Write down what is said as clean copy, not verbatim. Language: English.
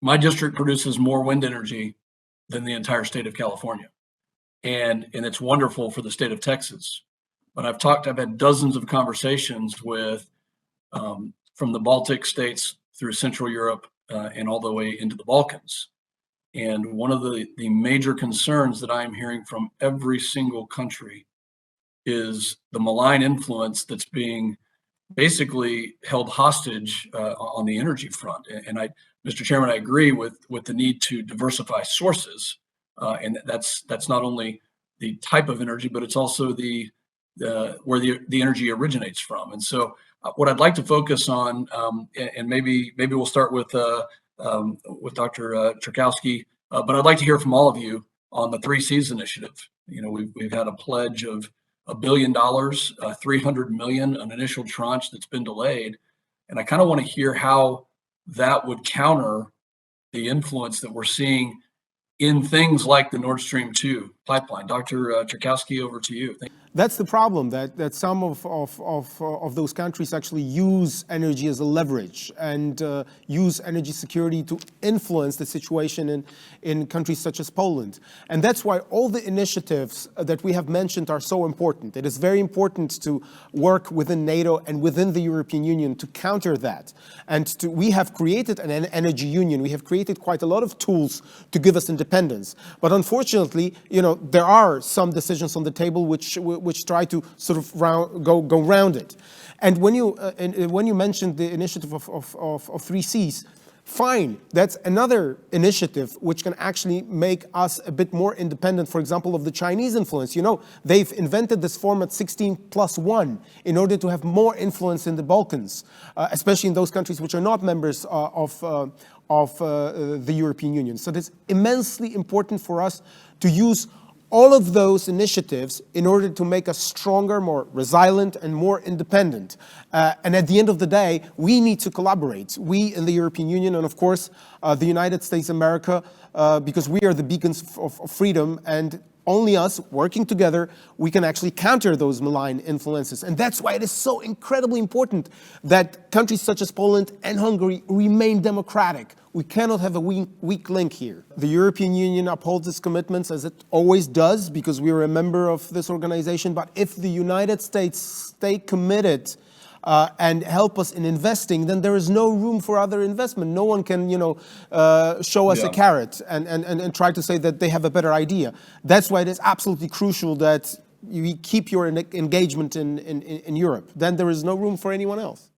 my district produces more wind energy than the entire state of California. And it's wonderful for the state of Texas. But I've had dozens of conversations with from the Baltic states through Central Europe and all the way into the Balkans. And one of the major concerns that I'm hearing from every single country is the malign influence that's being basically held hostage on the energy front. And Mr. Chairman, I agree with the need to diversify sources, and that's not only the type of energy, but it's also where the energy originates from. And so, what I'd like to focus on, and maybe we'll start with Dr. Trzaskowski, but I'd like to hear from all of you on the 3 Cs initiative. You know, we've had a pledge of $1 billion, 300 million, an initial tranche that's been delayed, and I kind of want to hear how that would counter the influence that we're seeing in things like the Nord Stream 2 pipeline. Dr. Trzaskowski, over to you. That's the problem, that some of those countries actually use energy as a leverage and use energy security to influence the situation in countries such as Poland. And that's why all the initiatives that we have mentioned are so important. It is very important to work within NATO and within the European Union to counter that. And we have created an energy union. We have created quite a lot of tools to give us independence. But unfortunately, you know, there are some decisions on the table which try to sort of go round it. And when you mentioned the initiative of 3 Cs, fine, that's another initiative which can actually make us a bit more independent, for example, of the Chinese influence. You know, they've invented this format 16+1 in order to have more influence in the Balkans, especially in those countries which are not members of the European Union. So it's immensely important for us to use all of those initiatives in order to make us stronger, more resilient, and more independent. And at the end of the day, we need to collaborate. We in the European Union and, of course, the United States of America, because we are the beacons of freedom, and only us working together, we can actually counter those malign influences. And that's why it is so incredibly important that countries such as Poland and Hungary remain democratic. We cannot have a weak link here. The European Union upholds its commitments, as it always does, because we are a member of this organization. But if the United States stay committed and help us in investing, then there is no room for other investment. No one can, show us a carrot and try to say that they have a better idea. That's why it is absolutely crucial that you keep your engagement in Europe. Then there is no room for anyone else.